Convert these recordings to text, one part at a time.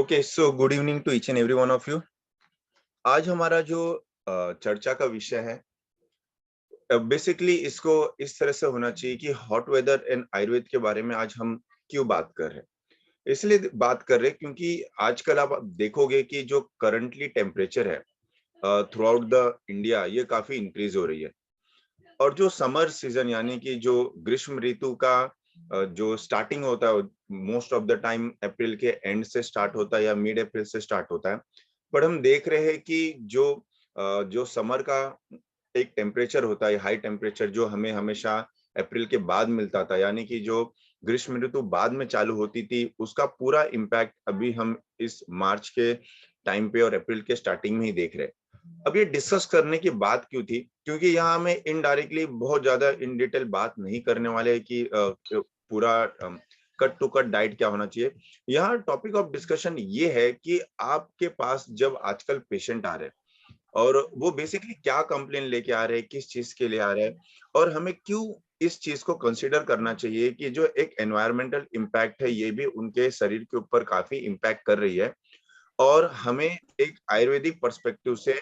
Okay, so good evening to each and every one of you. आज हमारा जो चर्चा का विषय है, बेसिकली इसको इस तरह से होना चाहिए कि हॉट वेदर एंड आयुर्वेद के बारे में आज हम क्यों बात कर रहे हैं। इसलिए बात कर रहे हैं क्योंकि आजकल आप देखोगे कि जो करंटली टेम्परेचर है थ्रू आउट द इंडिया, ये काफी इंक्रीज हो रही है। और जो समर सीजन यानी कि जो ग्रीष्म ऋतु का जो स्टार्टिंग होता है, most of the time April के एंड से स्टार्ट होता है या मिड अप्रैल से स्टार्ट होता है। पर हम देख रहे हैं कि जो समर का एक टेम्परेचर होता है, हाई टेम्परेचर, जो हमें हमेशा अप्रैल के बाद मिलता था, यानी कि जो ग्रीष्म ऋतु बाद में चालू होती थी, उसका पूरा इम्पैक्ट अभी हम इस मार्च के टाइम पे और अप्रैल के स्टार्टिंग में ही देख रहे हैं। अब ये डिस्कस करने की बात क्यों थी? क्योंकि यहाँ हमें इनडायरेक्टली बहुत ज्यादा इन डिटेल बात नहीं करने वाले हैं कि पूरा कट टू कट डाइट क्या होना चाहिए। यहाँ टॉपिक ऑफ डिस्कशन ये है कि आपके पास जब आजकल पेशेंट आ रहे हैं और वो बेसिकली क्या कंप्लेन लेके आ रहे हैं, किस चीज के लिए आ रहे हैं, और हमें क्यों इस चीज को कंसीडर करना चाहिए कि जो एक एनवायरमेंटल इम्पैक्ट है, ये भी उनके शरीर के ऊपर काफी इम्पैक्ट कर रही है। और हमें एक आयुर्वेदिक पर्सपेक्टिव से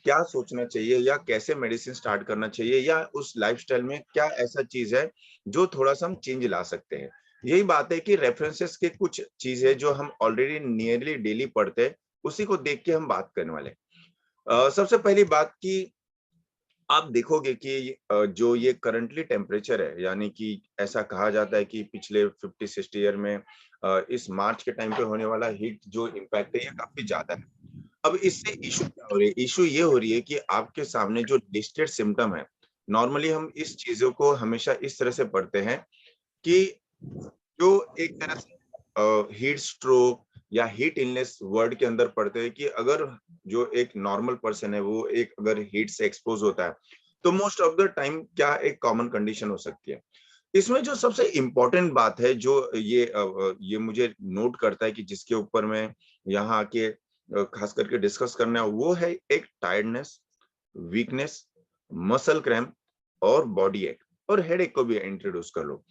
क्या सोचना चाहिए या कैसे मेडिसिन स्टार्ट करना चाहिए, या उस लाइफस्टाइल में क्या ऐसा चीज है जो थोड़ा सा हम चेंज ला सकते हैं। यही बात है कि रेफरेंसेस के कुछ चीजें जो हम ऑलरेडी नियरली डेली पढ़ते हैं, उसी को देख के हम बात करने वाले हैं। सबसे पहली बात कि आप देखोगे कि जो ये करंटली टेम्परेचर है, यानी कि ऐसा कहा जाता है कि पिछले 50-60 ईयर में इस मार्च के टाइम पे होने वाला हीट जो इम्पैक्ट है, ये काफी ज्यादा है। अब इससे इशू क्या हो रही है? इशू ये हो रही है कि आपके सामने जो लिस्टेड सिम्टम है, नॉर्मली हम इस चीजों को हमेशा इस तरह से पढ़ते हैं कि जो एक तरह से हीट स्ट्रोक या हीट इलनेस वर्ड के अंदर पढ़ते हैं कि अगर जो एक नॉर्मल पर्सन है वो एक अगर हीट से एक्सपोज होता है, तो मोस्ट ऑफ द टाइम क्या एक कॉमन कंडीशन हो सकती है। इसमें जो सबसे इम्पोर्टेंट बात है, जो ये मुझे नोट करता है कि जिसके ऊपर मैं यहाँ आके खास करके डिस्कस करना है, वो है एक टायर्डनेस, वीकनेस, मसल क्रैम्प और बॉडी एक, और हेडेक को भी इंट्रोड्यूस कर लो।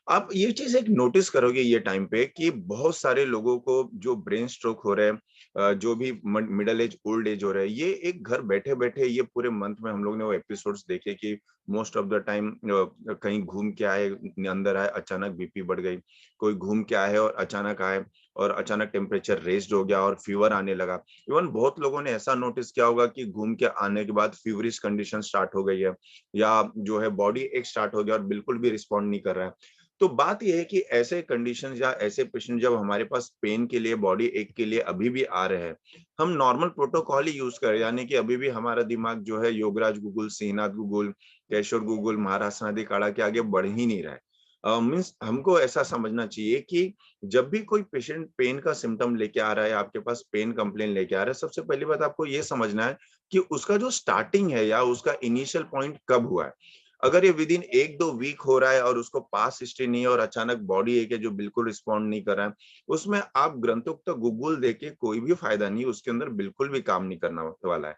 आप ये चीज एक नोटिस करोगे ये टाइम पे कि बहुत सारे लोगों को जो ब्रेन स्ट्रोक हो रहे हैं, जो भी मिडिल एज ओल्ड एज हो रहा है, ये एक घर बैठे बैठे, ये पूरे मंथ में हम लोग ने वो एपिसोड्स देखे कि मोस्ट ऑफ द टाइम कहीं घूम के आए, अंदर आए, अचानक बीपी बढ़ गई, कोई घूम के आए और अचानक आए और अचानक टेम्परेचर रेज्ड हो गया और फीवर आने लगा। इवन बहुत लोगों ने ऐसा नोटिस किया होगा कि घूम के आने के बाद फीवरिश कंडीशन स्टार्ट हो गई है, या जो है बॉडी एक स्टार्ट हो गया और बिल्कुल भी रिस्पॉन्ड नहीं कर रहा है। तो बात यह है कि ऐसे कंडीशन या ऐसे पेशेंट जब हमारे पास पेन के लिए, बॉडी एक के लिए अभी भी आ रहे हैं, हम नॉर्मल प्रोटोकॉल ही यूज करें, यानी कि अभी भी हमारा दिमाग जो है योगराज गूगल, सिंहनाथ गूगल, केशवर गूगल, महाराष्ट्र नदी काढ़ा के आगे बढ़ ही नहीं रहा है। मीन्स हमको ऐसा समझना चाहिए कि जब भी कोई पेशेंट पेन का सिम्टम लेके आ रहा है, आपके पास पेन कंप्लेन लेके आ रहा है, सबसे पहली बात आपको ये समझना है कि उसका जो स्टार्टिंग है या उसका इनिशियल पॉइंट कब हुआ है। अगर ये विद इन 1-2 वीक हो रहा है और उसको पास हिस्ट्री नहीं है और अचानक बॉडी एक है जो बिल्कुल रिस्पॉन्ड नहीं कर रहा है, उसमें आप ग्रंथोक्त गूगल देके कोई भी फायदा नहीं, उसके अंदर बिल्कुल भी काम नहीं करना वाला है।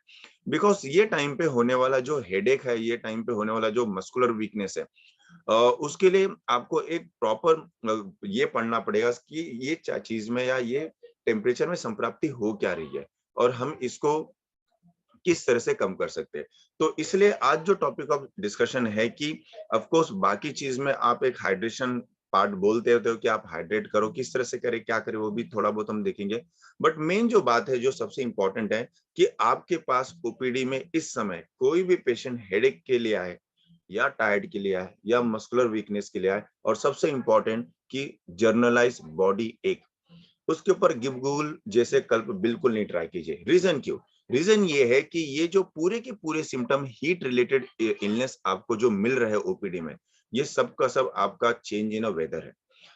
बिकॉज ये टाइम पे होने वाला जो हेडेक है, ये टाइम पे होने वाला जो मस्कुलर वीकनेस है, उसके लिए आपको एक प्रॉपर ये पढ़ना पड़ेगा कि ये चीज में या ये टेम्परेचर में संप्राप्ति हो क्या रही है और हम इसको किस तरह से कम कर सकते हैं। तो इसलिए आज जो टॉपिक ऑफ डिस्कशन है कि ऑफ कोर्स बाकी चीज में आप एक हाइड्रेशन पार्ट बोलते होते हो कि आप हाइड्रेट करो, किस तरह से करें, क्या करें, वो भी थोड़ा बहुत हम देखेंगे। बट मेन जो बात है, जो सबसे इंपॉर्टेंट है, कि आपके पास ओपीडी में इस समय कोई भी पेशेंट हेडेक के लिए आए या टायर्ड के लिए आए या मस्कुलर वीकनेस के लिए आए, और सबसे इंपॉर्टेंट कि जर्नलाइज बॉडी एक, उसके ऊपर गिव गूगल जैसे कल्प बिल्कुल नहीं ट्राई कीजिए। रीजन क्यों? रीजन ये है कि ये जो पूरे के पूरे सिम्टम हीट रिलेटेड इलनेस आपको जो मिल रहे हैं ओपीडी में, ये सब का सब आपका चेंज इन अ वेदर है।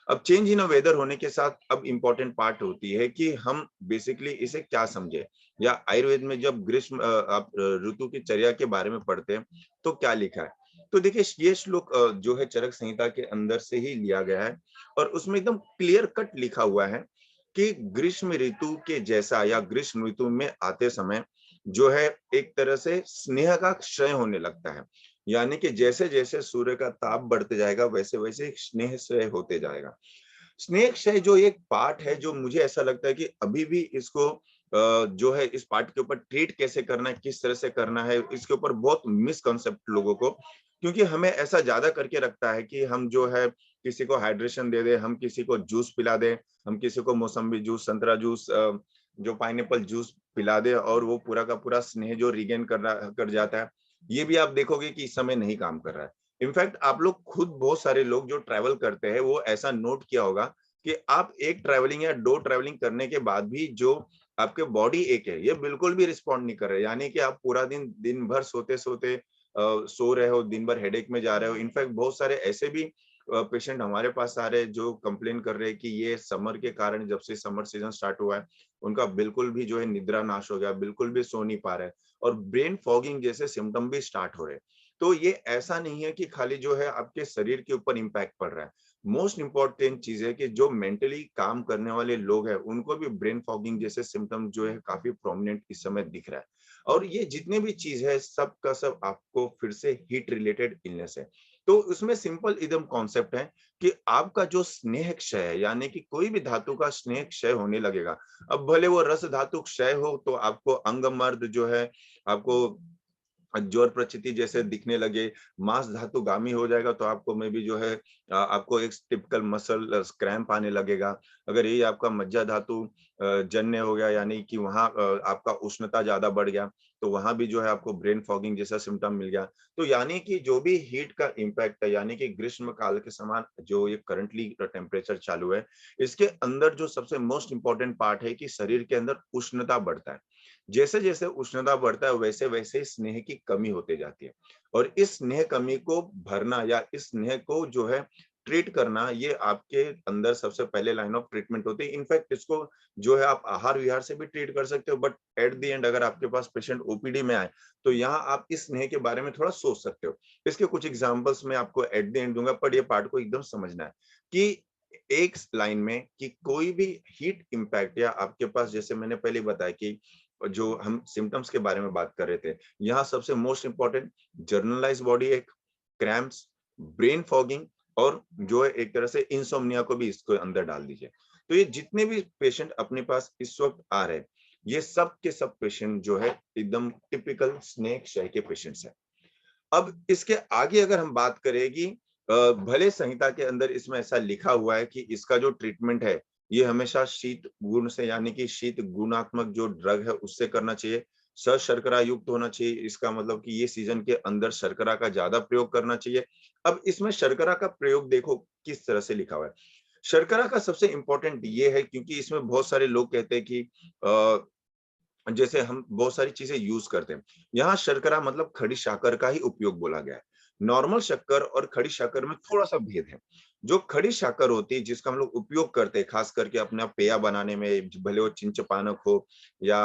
अब चेंज इन अ वेदर होने के साथ अब इंपॉर्टेंट पार्ट होती है कि हम बेसिकली इसे क्या समझे, या आयुर्वेद में जब ग्रीष्म आप ऋतु की चर्या के बारे में पढ़ते हैं तो क्या लिखा है। तो देखिए, ये श्लोक जो है चरक संहिता के अंदर से ही लिया गया है, और उसमें एकदम क्लियर कट लिखा हुआ है कि ग्रीष्म ऋतु के जैसा या ग्रीष्म ऋतु में आते समय जो है एक तरह से स्नेह का क्षय होने लगता है, यानी कि जैसे जैसे सूर्य का ताप बढ़ते जाएगा वैसे वैसे स्नेह क्षय होते जाएगा। स्नेह क्षय जो एक पार्ट है, जो मुझे ऐसा लगता है कि अभी भी इसको जो है इस पार्ट के ऊपर ट्रीट कैसे करना है, किस तरह से करना है, इसके ऊपर बहुत मिसकॉन्सेप्ट लोगों को, क्योंकि हमें ऐसा ज्यादा करके रखता है कि हम जो है किसी को हाइड्रेशन दे दें, हम किसी को जूस पिला दें, हम किसी को मौसम्बी जूस, संतरा जूस, जो पाइनएप्पल जूस पिला दें, और वो पूरा का पूरा स्नेह जो रिगेन कर जाता है। ये भी आप देखोगे कि इस समय नहीं काम कर रहा है। इनफैक्ट आप लोग खुद, बहुत सारे लोग जो ट्रैवल करते हैं, वो ऐसा नोट किया होगा कि आप एक ट्रैवलिंग या 2 ट्रैवलिंग करने के बाद भी जो आपके बॉडी एक है, ये बिल्कुल भी रिस्पॉन्ड नहीं कर रहे। यानी कि आप पूरा दिन दिन भर सोते-सोते सो रहे हो, दिन भर हेडेक में जा रहे हो। इनफैक्ट बहुत सारे ऐसे भी पेशेंट हमारे पास आ रहे हैं जो कंप्लेन कर रहे हैं कि ये समर के कारण, जब से समर सीजन स्टार्ट हुआ है, उनका बिल्कुल भी जो है निद्रा नाश हो गया, बिल्कुल भी सो नहीं पा रहे हैं, और ब्रेन फॉगिंग जैसे सिम्पटम भी स्टार्ट हो रहे हैं। तो ये ऐसा नहीं है कि खाली जो है आपके शरीर के ऊपर इम्पैक्ट पड़ रहा है। मोस्ट इम्पोर्टेंट चीज है कि जो मेंटली काम करने वाले लोग हैं, उनको भी ब्रेन फॉगिंग जैसे सिम्टम जो है काफी प्रोमिनेंट इस समय दिख रहा है। और ये जितने भी चीज है, सब का सब आपको फिर से हीट रिलेटेड इलनेस है। तो उसमें सिंपल एकदम कॉन्सेप्ट है कि आपका जो स्नेह क्षय है, यानी कि कोई भी धातु का स्नेह क्षय होने लगेगा। अब भले वो रस धातु क्षय हो, तो आपको अंगमर्द जो है, आपको ज्वर प्रचिति जैसे दिखने लगे, मांस धातु गामी हो जाएगा, तो आपको में भी जो है आपको एक टिपिकल मसल क्रैम्प आने लगेगा। अगर ये आपका मज्जा धातु जन्य हो गया, यानी कि वहाँ आपका उष्णता ज्यादा बढ़ गया, तो वहां भी जो है आपको ब्रेन फॉगिंग जैसा सिम्टम मिल गया। तो यानी कि जो भी हीट का इम्पैक्ट है, यानी कि ग्रीष्म काल के समान जो ये करंटली टेम्परेचर चालू है, इसके अंदर जो सबसे मोस्ट इंपॉर्टेंट पार्ट है कि शरीर के अंदर उष्णता बढ़ता है। जैसे जैसे उष्णता बढ़ता है, वैसे वैसे स्नेह की कमी होते जाती है, और इस स्नेह कमी को भरना, या इस स्नेह को जो है ट्रीट करना, ये आपके अंदर सबसे पहले लाइन ऑफ ट्रीटमेंट होती है। इनफैक्ट इसको जो है आप आहार विहार से भी ट्रीट कर सकते हो, बट एट द एंड अगर आपके पास पेशेंट ओपीडी में आए, तो यहाँ आप इस स्नेह के बारे में थोड़ा सोच सकते हो। इसके कुछ एग्जांपल्स मैं आपको एट द एंड दूंगा, पर ये पार्ट को एकदम समझना है कि एक लाइन में कि कोई भी हीट इम्पैक्ट, या आपके पास जैसे मैंने पहले बताया कि जो हम सिम्टम्स के बारे में बात कर रहे थे, यहाँ सबसे मोस्ट इंपॉर्टेंट जर्नलाइज बॉडी एक, क्रैम्प्स, ब्रेन फॉगिंग, और जो है एक तरह से इंसोम्निया को भी इसको अंदर डाल दीजिए। तो ये जितने भी पेशेंट अपने पास इस वक्त आ रहे हैं, ये सब के सब पेशेंट जो है एकदम टिपिकल स्नेह क्षय के पेशेंट्स हैं। अब इसके आगे अगर हम बात करें कि भले संहिता के अंदर इसमें ऐसा लिखा हुआ है कि इसका जो ट्रीटमेंट है, ये हमेशा शीत गुण से, यानी कि शीत गुणात्मक जो ड्रग है उससे करना चाहिए, सशर्करा युक्त होना चाहिए। इसका मतलब कि ये सीजन के अंदर शर्करा का ज्यादा प्रयोग करना चाहिए। अब इसमें शर्करा का प्रयोग देखो किस तरह से लिखा हुआ है। शर्करा का सबसे इंपॉर्टेंट ये है, क्योंकि इसमें बहुत सारे लोग कहते हैं कि जैसे हम बहुत सारी चीजें यूज करते हैं, यहाँ शर्करा मतलब खड़ी शक्कर का ही उपयोग बोला गया है। नॉर्मल शक्कर और खड़ी शक्कर में थोड़ा सा भेद है। जो खड़ी शक्कर होती है, जिसका हम लोग उपयोग करते हैं खास करके अपना पेया बनाने में, भले वो चिंच पानक हो, या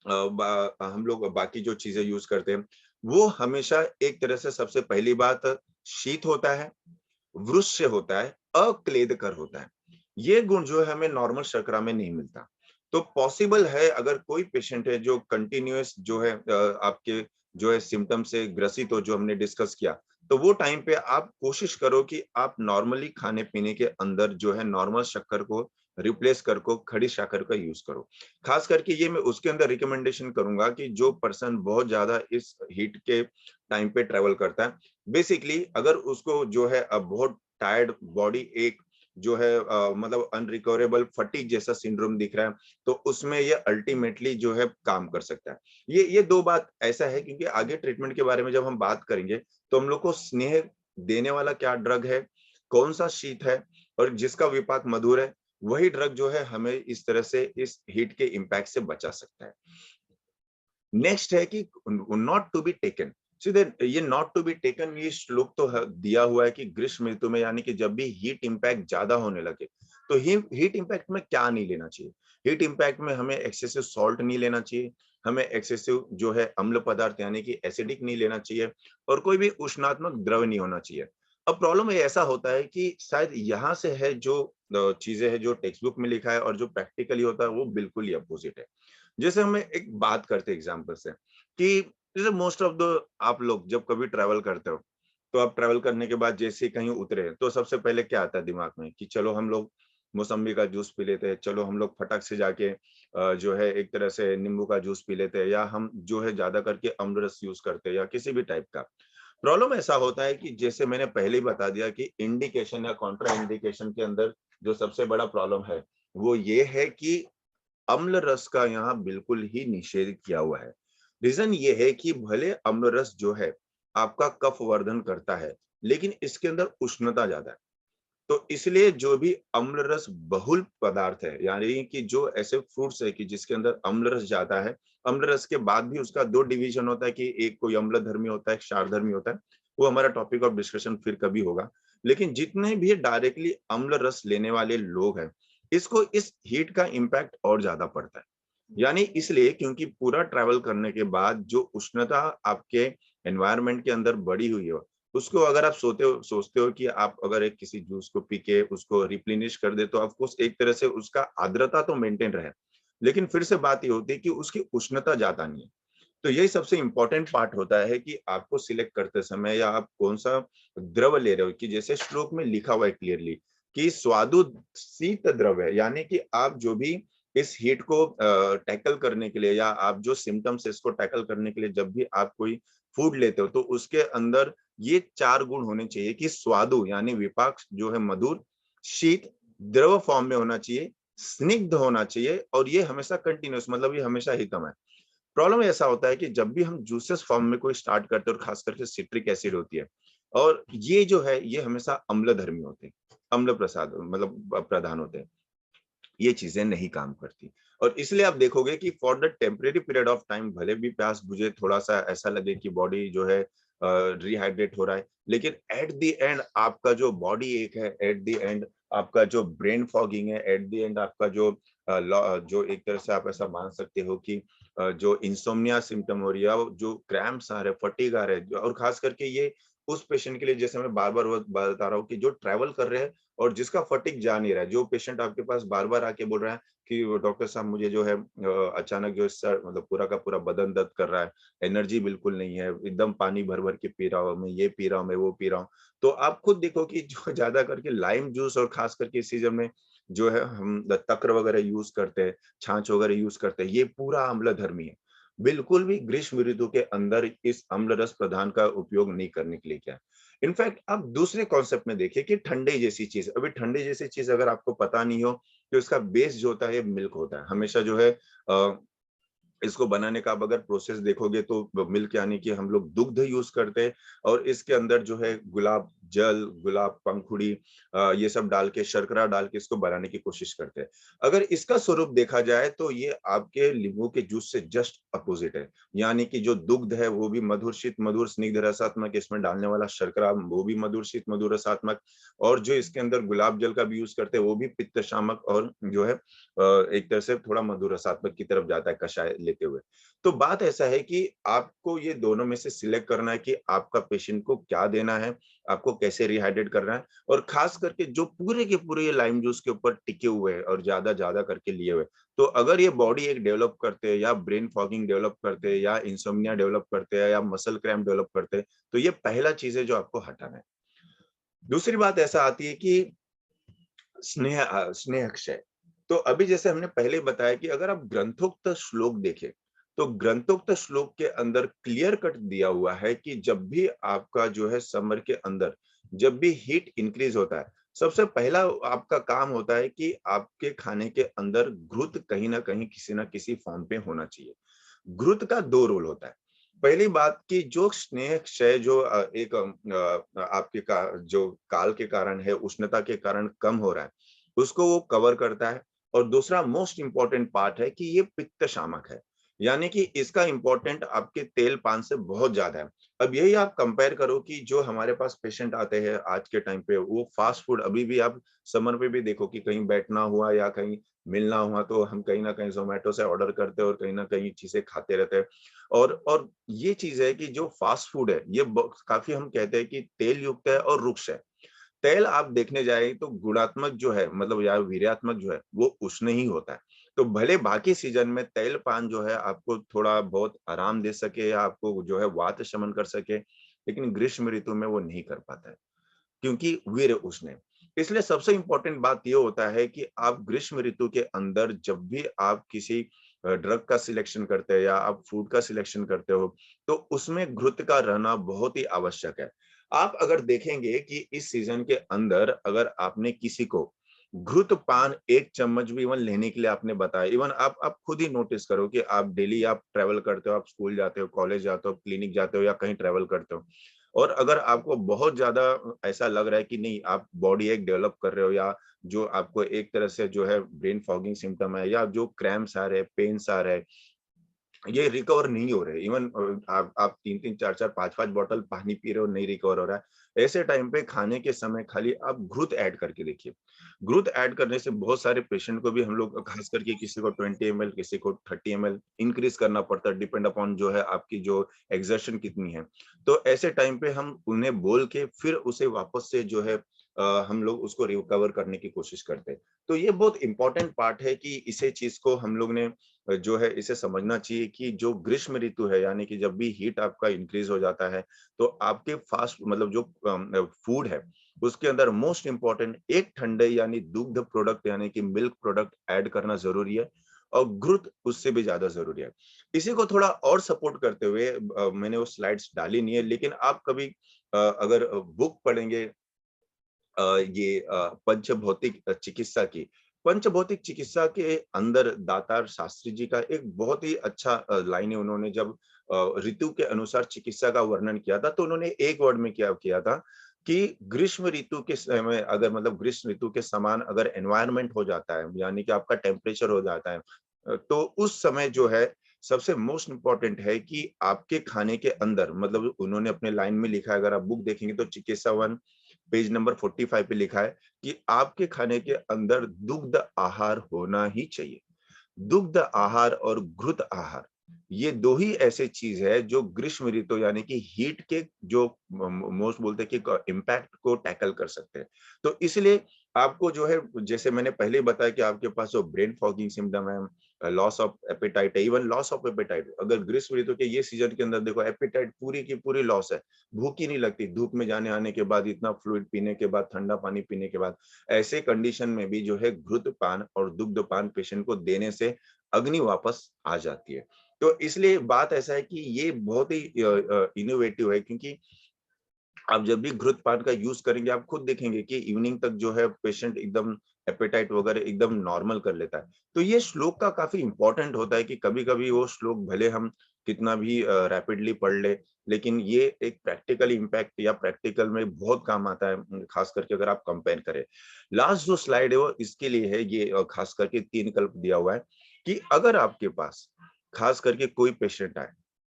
हम लोग बाकी जो चीजें यूज करते हैं, वो हमेशा एक तरह से सबसे पहली बात शीत होता है, वृष्य होता है, अक्लेदकर होता है। ये गुण जो है हमें नॉर्मल शर्करा में नहीं मिलता। तो पॉसिबल है, अगर कोई पेशेंट है जो कंटिन्यूअस जो है आपके जो है सिम्टम से ग्रसित हो, जो हमने डिस्कस किया, तो वो टाइम पे आप कोशिश करो कि आप नॉर्मली खाने पीने के अंदर जो है नॉर्मल शक्कर को रिप्लेस कर को खड़ी शक्कर का यूज करो। खास करके ये मैं उसके अंदर रिकमेंडेशन करूंगा कि जो पर्सन बहुत ज्यादा इस हीट के टाइम पे ट्रेवल करता है, बेसिकली अगर उसको जो है बहुत टायर्ड बॉडी, एक जो है मतलब अनरिकवरेबल फटीग जैसा सिंड्रोम दिख रहा है, तो उसमें ये अल्टीमेटली जो है काम कर सकता है। ये दो बात ऐसा है, क्योंकि आगे ट्रीटमेंट के बारे में जब हम बात करेंगे, तो हम लोग को स्नेह देने वाला क्या ड्रग है, कौन सा शीत है, और जिसका विपाक मधुर है, वही ड्रग जो है हमें इस तरह से इस हीट के इम्पैक्ट से बचा सकता है। नेक्स्ट है कि नॉट टू बी टेकन। सीधे ये नॉट टू बी टेकन, ये श्लोक तो दिया हुआ है कि ग्रीष्म ऋतु में, यानी कि जब भी हीट इम्पैक्ट ज्यादा होने लगे, तो हीट इम्पैक्ट में क्या नहीं लेना चाहिए। हीट इम्पैक्ट में हमें एक्सेसिव सॉल्ट नहीं लेना चाहिए, हमें एक्सेसिव जो है अम्ल पदार्थ यानी कि एसिडिक नहीं लेना चाहिए, और कोई भी उष्णात्मक द्रव नहीं होना चाहिए। अब प्रॉब्लम ये ऐसा होता है कि शायद यहाँ से है जो चीजें है जो टेक्स्ट बुक में लिखा है और जो प्रैक्टिकली होता है, वो बिल्कुल ही अपोजिट है। जैसे हमें एक बात करते हैं एग्जाम्पल से, कि जैसे मोस्ट ऑफ द आप लोग जब कभी ट्रैवल करते हो, तो आप ट्रैवल करने के बाद जैसे ही कहीं उतरे तो सबसे पहले क्या आता है दिमाग में कि चलो हम लोग मौसम्बी का जूस पी लेते हैं, चलो हम लोग फटाक से जाके जो है एक तरह से नींबू का जूस पी लेते हैं, या हम जो है ज्यादा करके अम्ल रस यूज करते हैं या किसी भी टाइप का। प्रॉब्लम ऐसा होता है कि जैसे मैंने पहले ही बता दिया कि इंडिकेशन या कॉन्ट्रा इंडिकेशन के अंदर जो सबसे बड़ा प्रॉब्लम है वो ये है कि अम्ल रस का यहाँ बिल्कुल ही निषेध किया हुआ है। रीजन ये है कि भले अम्ल रस जो है आपका कफ वर्धन करता है, लेकिन इसके अंदर उष्णता ज्यादा है। तो इसलिए जो भी अम्ल रस बहुल पदार्थ है, यानी कि जो ऐसे फ्रूट्स है कि जिसके अंदर अम्ल रस ज्यादा है, अम्ल रस के बाद भी उसका दो डिवीजन होता है कि एक कोई अम्ल धर्मी होता है, एक क्षारधर्मी होता है। वो हमारा टॉपिक ऑफ डिस्कशन फिर कभी होगा। लेकिन जितने भी डायरेक्टली अम्ल रस लेने वाले लोग हैं, इसको इस हीट का इम्पैक्ट और ज्यादा पड़ता है। यानी इसलिए क्योंकि पूरा ट्रैवल करने के बाद जो उष्णता आपके एनवायरनमेंट के अंदर बढ़ी हुई है, उसको अगर आप सोचते हो कि आप अगर एक किसी जूस को पी के उसको रिप्लेनिश कर दे, तो आपको एक तरह से उसका आर्द्रता तो मेंटेन रहे, लेकिन फिर से बात ये होती है कि उसकी उष्णता ज्यादा नहीं है। तो यही सबसे इम्पोर्टेंट पार्ट होता है कि आपको सिलेक्ट करते समय या आप कौन सा द्रव ले रहे हो, कि जैसे श्लोक में लिखा हुआ है क्लियरली कि स्वादु शीत द्रव है, यानी कि आप जो भी इस हीट को टैकल करने के लिए या आप जो सिम्टम्स है इसको टैकल करने के लिए जब भी आप कोई फूड लेते हो, तो उसके अंदर ये चार गुण होने चाहिए कि स्वादु यानी विपाक जो है मधुर, शीत द्रव फॉर्म में होना चाहिए, स्निग्ध होना चाहिए, और ये हमेशा कंटिन्यूस मतलब ये हमेशा हितम है। प्रॉब्लम ऐसा होता है कि जब भी हम जूसेस फॉर्म में कोई स्टार्ट करते हैं, और खास करके सिट्रिक एसिड होती है, और ये जो है ये हमेशा अम्लधर्मी होते हैं, अम्ल प्रसाद मतलब प्रधान होते हैं, ये चीजें नहीं काम करती। और इसलिए आप देखोगे कि for the temporary period of time भले भी प्यास बुझे, थोड़ा सा ऐसा लगे कि बॉडी जो है रिहाइड्रेट हो रहा है, लेकिन एट द एंड आपका जो बॉडी एक है, एट द एंड आपका जो ब्रेन फॉगिंग है, एट द एंड आपका जो जो एक तरह से आप ऐसा मान सकते हो कि जो इंसोम्निया सिम्टम हो रही है, जो क्रैम्प्स आ रहे, फटीग आ रहे हैं, और खास करके ये उस पेशेंट के लिए, जैसे मैं बार बार बता रहा हूँ कि जो ट्रैवल कर रहे हैं और जिसका फटीग जा नहीं रहा है, जो पेशेंट आपके पास बार बार आके बोल रहा है कि डॉक्टर साहब मुझे जो है अचानक जो सर मतलब पूरा का पूरा बदन दर्द कर रहा है, एनर्जी बिल्कुल नहीं है, एकदम पानी भर भर के पी रहा हूँ, मैं ये पी रहा हूँ, मैं वो पी रहा हूँ। तो आप खुद देखो कि जो ज्यादा करके लाइम जूस और खास करके इस सीजन में जो है हम तक्र वगैरह यूज करते हैं, छाछ वगैरह यूज करते हैं, ये पूरा अम्लधर्मी है। बिल्कुल भी ग्रीष्म ऋतु के अंदर इस अम्ल रस प्रदान का उपयोग नहीं करने के लिए क्या है। इनफैक्ट आप दूसरे कॉन्सेप्ट में देखिए कि ठंडे जैसी चीज, अभी ठंडे जैसी चीज अगर आपको पता नहीं हो, तो इसका बेस जो होता है मिल्क होता है हमेशा जो है। इसको बनाने का आप अगर प्रोसेस देखोगे तो मिल्क यानी कि हम लोग दुग्ध यूज करते हैं, और इसके अंदर जो है गुलाब जल, गुलाब पंखुड़ी, ये सब डाल के, शर्करा डाल के इसको बनाने की कोशिश करते हैं। अगर इसका स्वरूप देखा जाए तो ये आपके नींबू के जूस से जस्ट अपोजिट है। यानी कि जो दुग्ध है वो भी मधुर शीत मधुर स्निग्ध रसात्मक, इसमें डालने वाला शर्करा वो भी मधुर शीत मधुर रसात्मक, और जो इसके अंदर गुलाब जल का भी यूज करते हैं वो भी पित्त शामक, और जो है एक तरह से थोड़ा मधुर रसात्मक की तरफ जाता है कषाय लेते हुए। तो बात ऐसा है कि आपको ये दोनों में से सिलेक्ट करना है कि आपका पेशेंट को क्या देना है, आपको कैसे रिहाइड्रेट करना है, और खास करके जो पूरे के पूरे ये लाइम जूस के ऊपर टिके हुए हैं और ज्यादा ज्यादा करके लिए हुए, तो अगर ये बॉडी एक डेवलप करते हैं, या ब्रेन फॉगिंग डेवलप करते हैं, या इंसोम्निया डेवलप करते हैं, या मसल क्रैम्प डेवलप करते हैं, तो ये पहला चीज है जो आपको हटाना है। दूसरी बात ऐसा आती है कि स्नेह क्षय। तो अभी जैसे हमने पहले बताया कि अगर आप ग्रंथोक्त श्लोक देखें, तो ग्रंथोक्त श्लोक के अंदर क्लियर कट दिया हुआ है कि जब भी आपका जो है समर के अंदर जब भी हीट इंक्रीज होता है, सबसे पहला आपका काम होता है कि आपके खाने के अंदर घृत कहीं ना कहीं किसी ना किसी फॉर्म पे होना चाहिए। घृत का दो रोल होता है। पहली बात कि जो स्नेह क्षय जो एक आपके का जो काल के कारण है, उष्णता के कारण कम हो रहा है, उसको वो कवर करता है। और दूसरा मोस्ट इंपॉर्टेंट पार्ट है कि ये पित्त शामक है, यानी कि इसका इंपॉर्टेंट आपके तेल पान से बहुत ज्यादा है। अब यही आप कंपेयर करो कि जो हमारे पास पेशेंट आते हैं आज के टाइम पे, वो फास्ट फूड, अभी भी आप समर पे भी देखो कि कहीं बैठना हुआ या कहीं मिलना हुआ, तो हम कहीं ना कहीं जोमेटो से ऑर्डर करते हैं और कहीं ना कहीं चीजें खाते रहते हैं। और ये चीज है कि जो फास्ट फूड है ये काफी हम कहते हैं कि तेल युक्त है और रुक्ष है। तेल आप देखने जाए तो गुणात्मक जो है मतलब या वीर्यात्मक जो है वो उष्ण ही होता है। तो भले बाकी सीजन में तेल पान जो है आपको थोड़ा बहुत आराम दे सके, या आपको जो है वात शमन कर सके, लेकिन ग्रीष्म ऋतु में वो नहीं कर पाता है, क्योंकि वीर उष्ण है। इसलिए सबसे इम्पोर्टेंट बात ये होता है कि आप ग्रीष्म ऋतु के अंदर जब भी आप किसी ड्रग का सिलेक्शन करते हैं या आप फूड का सिलेक्शन करते हो, तो उसमें घृत का रहना बहुत ही आवश्यक है। आप अगर देखेंगे कि इस सीजन के अंदर अगर आपने किसी को घृत पान 1 चम्मच भी इवन लेने के लिए आपने बताया, इवन आप खुद ही नोटिस करो कि आप डेली आप ट्रैवल करते हो, आप स्कूल जाते हो, कॉलेज जाते हो, क्लिनिक जाते हो या कहीं ट्रैवल करते हो, और अगर आपको बहुत ज़्यादा ऐसा लग रहा है कि नहीं, आप बॉडी एक डेवलप कर रहे हो, या जो आपको एक तरह से जो है ब्रेन फॉगिंग सिम्पटम है, या जो क्रैम्प्स आ रहे हैं, पेन्स आ रहे हैं, ये रिकवर नहीं हो रहे। इवन आप 3-3 4-4 5-5 बॉटल पानी पी रहे हो, नहीं रिकवर हो रहा है। ऐसे टाइम पे खाने के समय खाली आप घृत ऐड करके देखिए। घृत ऐड करने से बहुत सारे पेशेंट को भी हम लोग, खास करके किसी को 20 एमएल, किसी को 30 एमएल इंक्रीज करना पड़ता है, डिपेंड अपॉन जो है आपकी जो एक्सर्शन कितनी है। तो ऐसे टाइम पे हम उन्हें बोल के फिर उसे वापस से जो है हम लोग उसको रिकवर करने की कोशिश करते हैं। तो ये बहुत इंपॉर्टेंट पार्ट है कि इसे चीज़ को हम लोग ने जो है इसे समझना चाहिए कि जो ग्रीष्म ऋतु है, यानी कि जब भी हीट आपका इंक्रीज हो जाता है, तो आपके फास्ट मतलब जो फूड है, उसके अंदर मोस्ट इम्पोर्टेंट एक ठंडे यानी दुग्ध प्रोडक्ट यानी कि मिल्क प्रोडक्ट ऐड करना जरूरी है, और घृत उससे भी ज्यादा जरूरी है। इसी को थोड़ा और सपोर्ट करते हुए मैंने वो स्लाइड्स डाली नहीं है, लेकिन आप कभी अगर बुक पढ़ेंगे ये पंचभौतिक चिकित्सा की, पंचभौतिक चिकित्सा के अंदर दातार शास्त्री जी का एक बहुत ही अच्छा लाइन है। उन्होंने जब ऋतु के अनुसार चिकित्सा का वर्णन किया था, तो उन्होंने एक वर्ड में क्या किया था कि ग्रीष्म ऋतु के समय अगर मतलब ग्रीष्म ऋतु के समान अगर एनवायरनमेंट हो जाता है, यानी कि आपका टेम्परेचर हो जाता है, तो उस समय जो है सबसे मोस्ट इम्पोर्टेंट है कि आपके खाने के अंदर, मतलब उन्होंने अपने लाइन में लिखा है, अगर आप बुक देखेंगे तो चिकित्सा वन पेज नंबर 45 पे लिखा है कि आपके खाने के अंदर दुग्ध आहार होना ही चाहिए। दुग्ध आहार और घृत आहार, ये दो ही ऐसे चीज है जो ग्रीष्म ऋतु यानी कि हीट के जो मोस्ट बोलते हैं कि इम्पैक्ट को टैकल कर सकते हैं। तो इसलिए आपको जो है, जैसे मैंने पहले ही बताया कि आपके पास जो ब्रेन फॉगिंग सिम्टम है, लॉस ऑफ एपेटाइट है, इवन लॉस ऑफ एपेटाइट, अगर ग्रीष्म ऋतु के ये सीजन के अंदर देखो, एपेटाइट पूरी की पूरी लॉस है, भूख ही नहीं लगती, धूप में जाने आने के बाद, इतना फ्लूइड पीने के बाद, ठंडा पानी पीने के बाद, ऐसे कंडीशन में भी जो है घृत पान और दुग्ध पान पेशेंट को देने से अग्नि वापस आ जाती है। तो इसलिए बात ऐसा है कि ये बहुत ही इनोवेटिव है, क्योंकि आप जब भी घृत पान का यूज करेंगे, आप खुद देखेंगे कि इवनिंग तक जो है पेशेंट एकदम एपेटाइट वगैरह एकदम नॉर्मल कर लेता है। तो ये श्लोक का काफी इंपॉर्टेंट होता है कि कभी-कभी वो श्लोक भले हम कितना भी रैपिडली पढ़ ले, लेकिन ये एक प्रैक्टिकल इम्पैक्ट या प्रैक्टिकल में बहुत काम आता है, खास करके अगर आप कंपेयर करें। लास्ट जो स्लाइड है वो इसके लिए है, ये खास करके 3 कल्प दिया हुआ है कि अगर आपके पास खास करके कोई पेशेंट आए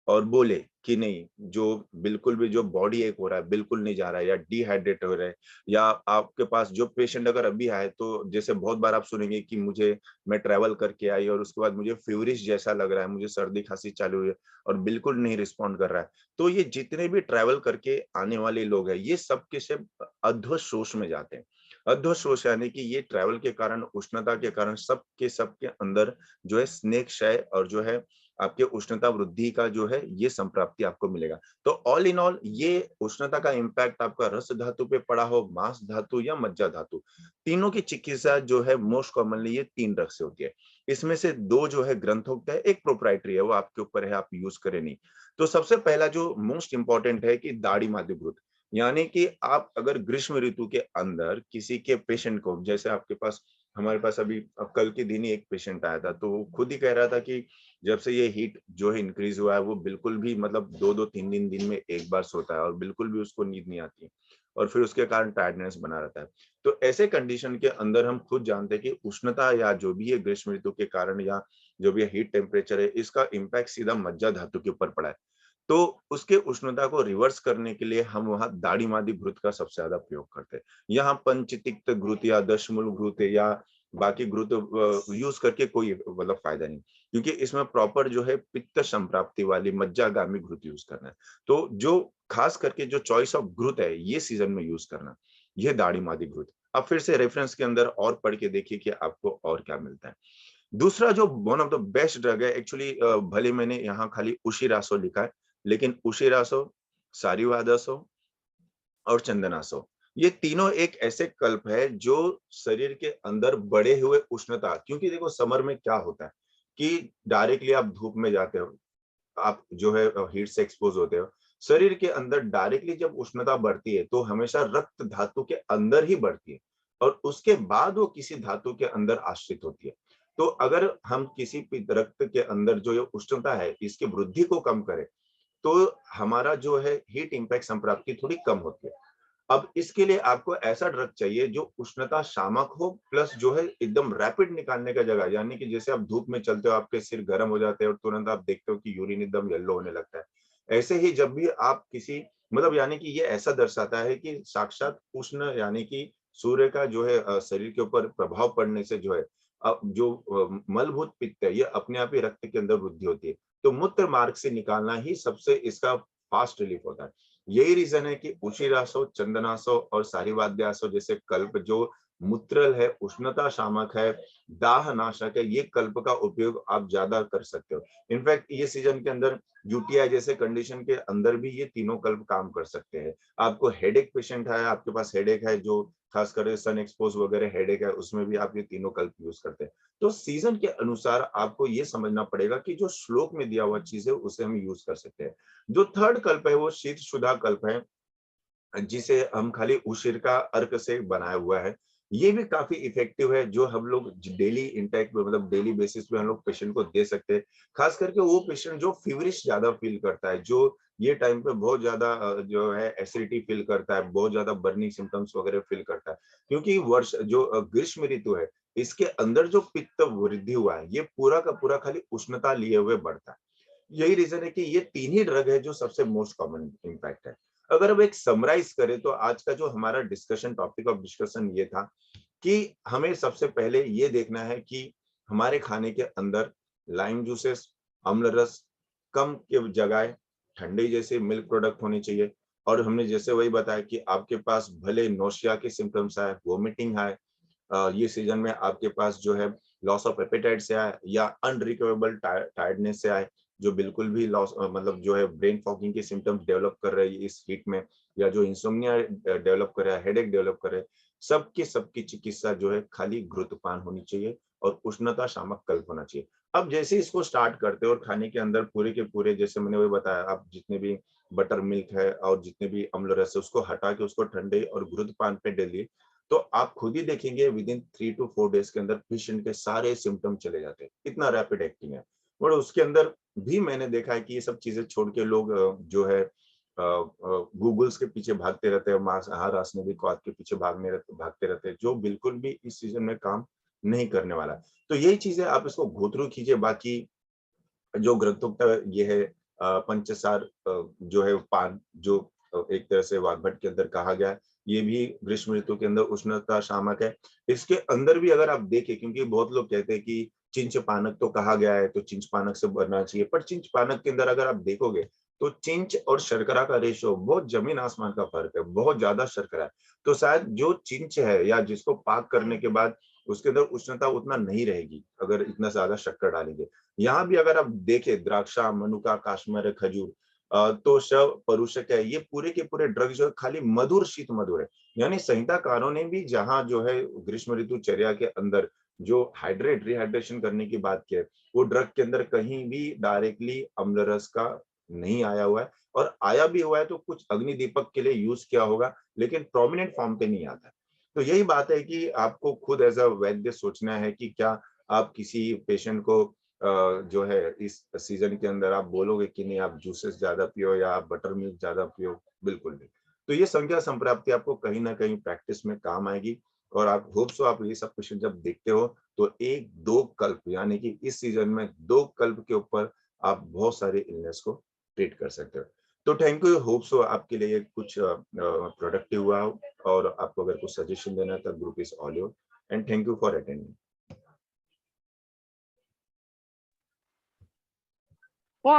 और बोले कि नहीं, जो बिल्कुल भी जो बॉडी एक हो रहा है, बिल्कुल नहीं जा रहा है, या डिहाइड्रेट हो रहा है, या आपके पास जो पेशेंट अगर अभी आए, तो जैसे बहुत बार आप सुनेंगे कि मुझे, मैं ट्रैवल करके आई और उसके बाद मुझे फीवरिश जैसा लग रहा है, मुझे सर्दी खांसी चालू हुई है और बिल्कुल नहीं रिस्पॉन्ड कर रहा है। तो ये जितने भी ट्रैवल करके आने वाले लोग हैं, ये सब के सब अध्वशोष में जाते हैं। अध्वशोष यानी कि ये ट्रैवल के कारण, उष्णता के कारण सबके अंदर जो है स्नेक क्षय और जो है आपके उष्णता वृद्धि का जो है ये संप्राप्ति आपको मिलेगा। तो ऑल इन ऑल ये उष्णता का इम्पैक्ट आपका रस धातु पे पड़ा हो, मांस धातु या मज्जा धातु, तीनों की चिकित्सा जो है मोस्ट कॉमनली ये 3 रग से होती है। इसमें से 2 जो है ग्रंथोक्त है, एक प्रोप्राइटरी है, वो आपके ऊपर है, आप यूज करें नहीं। तो सबसे पहला जो मोस्ट इंपॉर्टेंट है कि दाढ़ी माद्यभूत, यानी कि आप अगर ग्रीष्म ऋतु के अंदर किसी के पेशेंट को, जैसे आपके पास, हमारे पास अभी कल के दिन ही एक पेशेंट आया था, तो वो खुद ही कह रहा था कि जब से ये हीट जो है इंक्रीज हुआ है, वो बिल्कुल भी मतलब 2-2 3 दिन में एक बार सोता है और बिल्कुल भी उसको नींद नहीं आती है, और फिर उसके कारण टायर्डनेस बना रहता है। तो ऐसे कंडीशन के अंदर हम खुद जानते हैं कि उष्णता या जो भी है ग्रीष्म ऋतु के कारण, या जो भी हीट टेम्परेचर है, इसका इम्पैक्ट सीधा मज्जा धातु के ऊपर पड़ा है। तो उसके उष्णता को रिवर्स करने के लिए हम वहाँ दाढ़ी मादी घृत का सबसे ज्यादा प्रयोग करते हैं। यहाँ पंचतिक्त घृत या दशमूल घृत या बाकी घृत यूज करके कोई मतलब फायदा नहीं, क्योंकि इसमें प्रॉपर जो है पित्त संप्राप्ति वाली मज्जागामी घृत यूज करना है। तो जो खास करके जो चॉइस ऑफ घृत है, ये सीजन में यूज करना, ये दाढ़ी मादी घृत। अब फिर से रेफरेंस के अंदर और पढ़ के देखिए कि आपको और क्या मिलता है। दूसरा जो one of the best drug है एक्चुअली, भले मैंने यहाँ खाली उशिरासो लिखा है, लेकिन उशिरासो सारीवादसो और चंदनासो। ये तीनों एक ऐसे कल्प है जो शरीर के अंदर बढ़े हुए उष्णता, क्योंकि देखो समर में क्या होता है कि डायरेक्टली आप धूप में जाते हो, आप जो है हीट से एक्सपोज होते हो, शरीर के अंदर डायरेक्टली जब उष्णता बढ़ती है तो हमेशा रक्त धातु के अंदर ही बढ़ती है और उसके बाद वो किसी धातु के अंदर आश्रित होती है। तो अगर हम किसी भी रक्त के अंदर जो ये उष्णता है इसकी वृद्धि को कम करें तो हमारा जो है हीट इंपैक्ट संप्राप्ति थोड़ी कम होती है। अब इसके लिए आपको ऐसा ड्रग चाहिए जो उष्णता शामक हो प्लस जो है एकदम रैपिड निकालने का जगह, यानी कि जैसे आप धूप में चलते हो आपके सिर गर्म हो जाते हैं और तुरंत आप देखते हो कि यूरिन एकदम येलो होने लगता है। ऐसे ही जब भी आप किसी मतलब यानी कि ये ऐसा दर्शाता है कि साक्षात उष्ण यानी कि सूर्य का जो है शरीर के ऊपर प्रभाव पड़ने से जो है जो मलभूत पित्त है ये अपने आप ही रक्त के अंदर वृद्धि होती है। तो मूत्र मार्ग से निकालना ही सबसे इसका फास्ट रिलीफ होता है। यही रीजन है कि उशिरासो, चंदनासो और सारीवाद्यासो जैसे कल्प जो मूत्रल है, उष्णता शामक है, दाह नाशक है, ये कल्प का उपयोग आप ज्यादा कर सकते हो। इनफैक्ट ये सीजन के अंदर यूटीआई जैसे कंडीशन के अंदर भी ये तीनों कल्प काम कर सकते हैं। आपको हेडेक पेशेंट है, आपके पास हेडेक है जो खासकर सन एक्सपोज वगैरह हेडेक है, उसमें भी आप ये तीनों कल्प यूज करते हैं। तो सीजन के अनुसार आपको ये समझना पड़ेगा कि जो श्लोक में दिया हुआ चीज है उसे हम यूज कर सकते हैं। जो थर्ड कल्प है वो शीत शुदा कल्प है, जिसे हम खाली उशिर का अर्क से बनाया हुआ है। ये भी काफी इफेक्टिव है जो हम लोग डेली इंटेक पे मतलब डेली बेसिस पे हम लोग पेशेंट को दे सकते हैं। खास करके वो पेशेंट जो फीवरिश ज्यादा फील करता है, जो ये टाइम पे बहुत ज्यादा जो है एसिडिटी फील करता है, बहुत ज्यादा बर्निंग सिम्टम्स वगैरह फील करता है, क्योंकि वर्ष जो ग्रीष्म ऋतु है इसके अंदर जो पित्त वृद्धि हुआ है ये पूरा का पूरा खाली उष्णता लिए हुए बढ़ता है। यही रीजन है कि ये तीन ही ड्रग है जो सबसे मोस्ट कॉमन इम्पैक्ट है। अगर अब एक समराइज करें तो आज का जो हमारा डिस्कशन टॉपिक ऑफ डिस्कशन ये था कि हमें सबसे पहले ये देखना है कि हमारे खाने के अंदर लाइम जूसेस, अम्ल रस कम के जगह ठंडे जैसे मिल्क प्रोडक्ट होने चाहिए। और हमने जैसे वही बताया कि आपके पास भले नोशिया के सिम्टम्स आए, वोमिटिंग आए, ये सीजन में आपके पास जो है लॉस ऑफ एपेटाइट से आए या अनरिकवरेबल टायर्डनेस से आए, जो बिल्कुल भी लॉस मतलब जो है ब्रेन फॉगिंग के सिम्टम्स डेवलप कर रहे हैं इस हीट में, या जो इंसोम्निया डेवलप कर रहा है, हेडेक डेवलप कर रहे हैं, सबकी चिकित्सा जो है खाली घृतपान होनी चाहिए और उष्णता शामक कल्प होना चाहिए। अब जैसे इसको स्टार्ट करते हैं और खाने के अंदर पूरे के पूरे जैसे मैंने वही बताया, आप जितने भी बटर मिल्क है और जितने भी अम्ल रस है उसको हटा के उसको ठंडे और घृतपान पे डालिए, तो आप खुद ही देखेंगे विद इन 3 to 4 days के अंदर पेशेंट के सारे सिम्टम चले जाते हैं, इतना रैपिड एक्टिंग है। और उसके अंदर भी मैंने देखा है कि ये सब चीजें छोड़ के लोग जो है गूगल्स के पीछे भागते रहते हैं, मांसाहार राशनरी स्वाद के पीछे भागते रहते हैं, जो बिल्कुल भी इस सीजन में काम नहीं करने वाला। तो यही चीजें आप इसको गो थ्रू कीजिए। बाकी जो ग्रंथोक्ता ये है पंचसार जो है पान, जो एक तरह से वाग्भट के अंदर कहा गया है, ये भी ग्रीष्म ऋतु के अंदर उष्णता शामक है। इसके अंदर भी अगर आप देखें, क्योंकि बहुत लोग कहते हैं कि चिंच पानक तो कहा गया है तो चिंच पानक से बनना चाहिए, पर चिंच पानक के अंदर अगर आप देखोगे तो चिंच और शर्करा का रेशो बहुत जमीन आसमान का फर्क है, बहुत ज्यादा शर्करा है। तो शायद जो चिंच है या जिसको पाक करने के बाद उसके अंदर उष्णता उतना नहीं रहेगी अगर इतना ज्यादा शक्कर डालेंगे। यहाँ भी अगर आप देखें द्राक्षा, मनुका, काश्मीर खजूर, तो शव परुषक है, ये पूरे के पूरे ड्रग जो है खाली मधुर शीत मधुर है। यानी संहिताकारों ने भी जहाँ जो है ग्रीष्म ऋतु चर्या के अंदर जो हाइड्रेट रिहाइड्रेशन करने की बात की है, वो ड्रग के अंदर कहीं भी डायरेक्टली अम्ल रस का नहीं आया हुआ है, और आया भी हुआ है तो कुछ अग्नि दीपक के लिए यूज किया होगा, लेकिन प्रोमिनेंट फॉर्म पे नहीं आता है। तो यही बात है कि आपको खुद एज अ वैद्य सोचना है कि क्या आप किसी पेशेंट को जो है इस सीजन के अंदर आप बोलोगे कि नहीं आप जूसेस ज्यादा पियो या आप बटर मिल्क ज्यादा पियो, बिल्कुल नहीं। तो ये संख्या संप्राप्ति आपको कहीं ना कहीं प्रैक्टिस में काम आएगी। और आप होप सो आप ये सब क्वेश्चन जब देखते हो तो एक दो कल्प यानी कि इस सीजन में दो कल्प के ऊपर आप बहुत सारे इलनेस को ट्रीट कर सकते हो। तो थैंक यू, होप सो आपके लिए कुछ प्रोडक्टिव हुआ हो, और आपको अगर कुछ सजेशन देना है तो group is all your, and thank you for attending. वो